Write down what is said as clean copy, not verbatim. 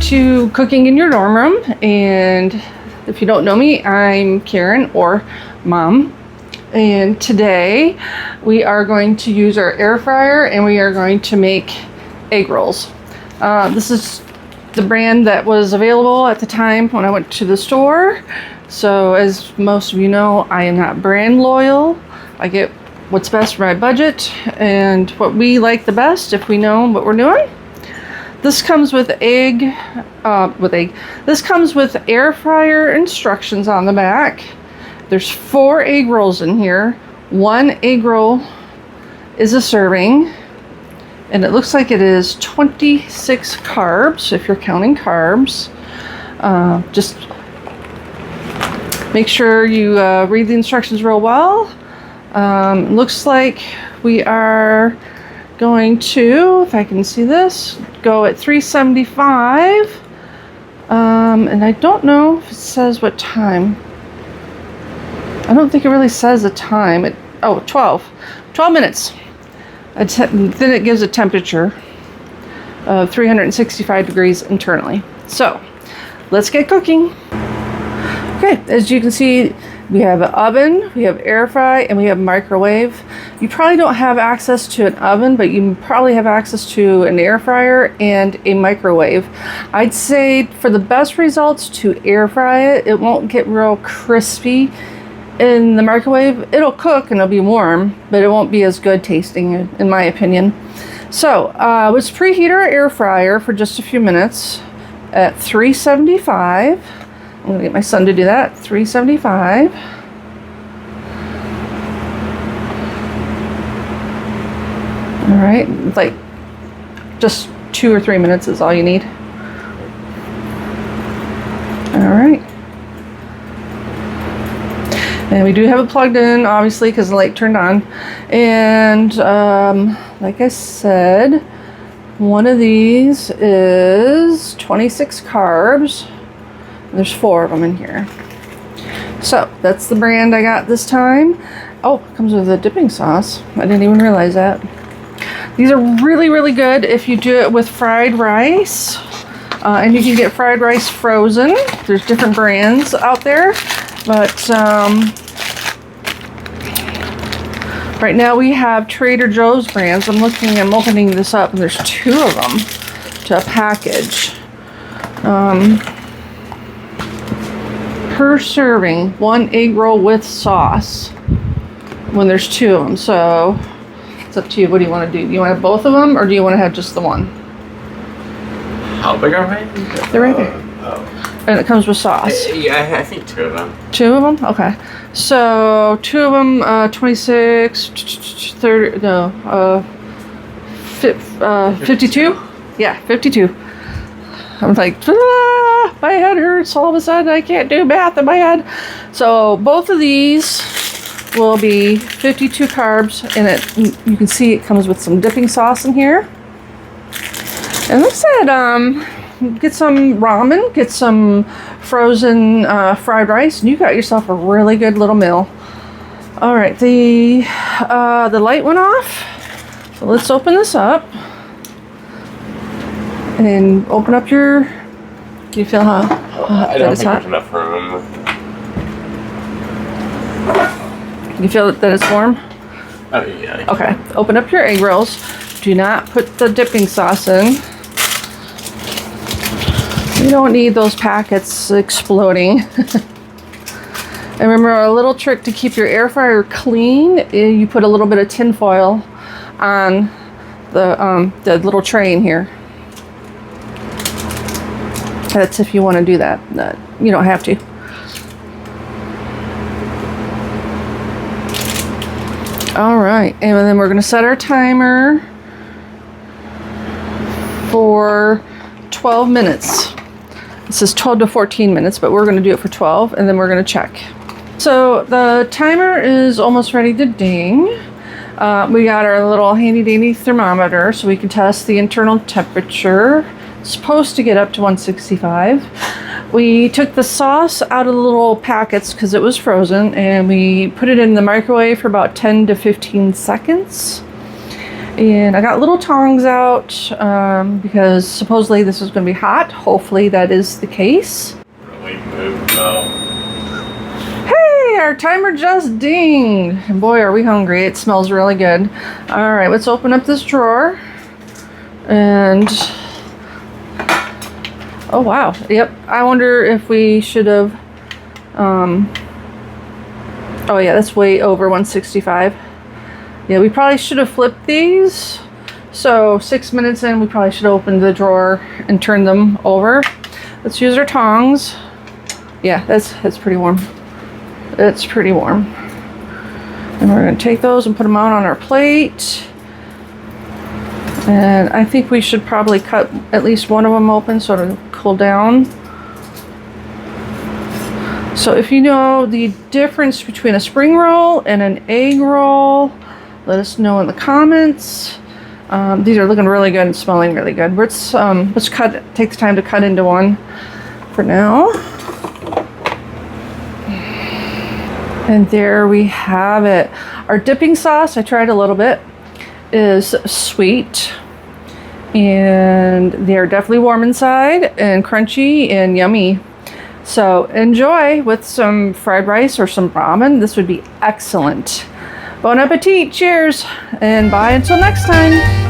to Cooking in Your Dorm Room, and if you don't know me, I'm Karen, or Mom, and today we are going to use our air fryer and we are going to make egg rolls. This is the brand that was available at the time when I went to the store. So as most of you know, I am not brand loyal. I get what's best for my budget and what we like the best if we know what we're doing. This comes with This comes with air fryer instructions on the back. There's 4 egg rolls in here. 1 egg roll is a serving, and it looks like it is 26 carbs if you're counting carbs. Just make sure you read the instructions real well. Looks like we are going to, if I can see this, go at 375. And I don't know if it says what time. I don't think it really says the time. 12 minutes. Then it gives a temperature of 365 degrees internally. So let's get cooking. Okay, as you can see, we have an oven, we have air fry, and we have microwave. You probably don't have access to an oven, but you probably have access to an air fryer and a microwave. I'd say for the best results to air fry it. It won't get real crispy in the microwave. It'll cook and it'll be warm, but it won't be as good tasting in my opinion. So let's preheat our air fryer for just a few minutes at 375. I'm going to get my son to do that. 375. All right, like just 2 or 3 minutes is all you need. All right. And we do have it plugged in, obviously, because the light turned on. And like I said, one of these is 26 carbs. There's 4 of them in here. So that's the brand I got this time. Oh, it comes with a dipping sauce. I didn't even realize that. These are really, really good if you do it with fried rice. And you can get fried rice frozen. There's different brands out there. But right now we have Trader Joe's brands. I'm opening this up, and there's 2 of them to a package. Per serving, 1 egg roll with sauce when there's 2 of them. So it's up to you. What do you want to do? Do you want to have both of them, or do you want to have just the one? How big are they? They're right there. And it comes with sauce. Yeah, I think 2 of them. 2 of them? Okay. So 2 of them, 26, 30, no, 52? Yeah, 52. I'm like, my head hurts all of a sudden. I can't do math in my head. So both of these will be 52 carbs, and you can see it comes with some dipping sauce in here. And like I said, get some ramen, get some frozen fried rice, and you got yourself a really good little meal. All right, the light went off. So let's open this up. And open up your. Do you feel how I don't think there's enough room. You feel that it's warm? Oh yeah. Okay. Open up your egg rolls. Do not put the dipping sauce in. You don't need those packets exploding. And remember, a little trick to keep your air fryer clean: you put a little bit of tin foil on the little tray in here. That's if you want to do that. You don't have to. All right, and then we're going to set our timer for 12 minutes. It says 12 to 14 minutes, but we're going to do it for 12, and then we're going to check. So the timer is almost ready to ding. We got our little handy dandy thermometer so we can test the internal temperature. It's supposed to get up to 165. We took the sauce out of the little packets because it was frozen, and we put it in the microwave for about 10 to 15 seconds. And I got little tongs out because supposedly this is going to be hot. Hopefully that is the case. Really moved though. Hey, our timer just dinged. And boy, are we hungry. It smells really good. All right, let's open up this drawer. And oh wow, yep. I wonder if we should have oh yeah, that's way over 165. Yeah, we probably should have flipped these. So 6 minutes in, we probably should have opened the drawer and turned them over. Let's use our tongs. Yeah, that's pretty warm. It's pretty warm. And we're gonna take those and put them out on our plate. And I think we should probably cut at least one of them open so it'll cool down. So if you know the difference between a spring roll and an egg roll, let us know in the comments. These are looking really good and smelling really good. Let's take the time to cut into one for now. And there we have it. Our dipping sauce, I tried a little bit, is sweet. And they're definitely warm inside and crunchy and yummy. So enjoy with some fried rice or some ramen. This would be excellent. Bon appetit, cheers, and bye until next time.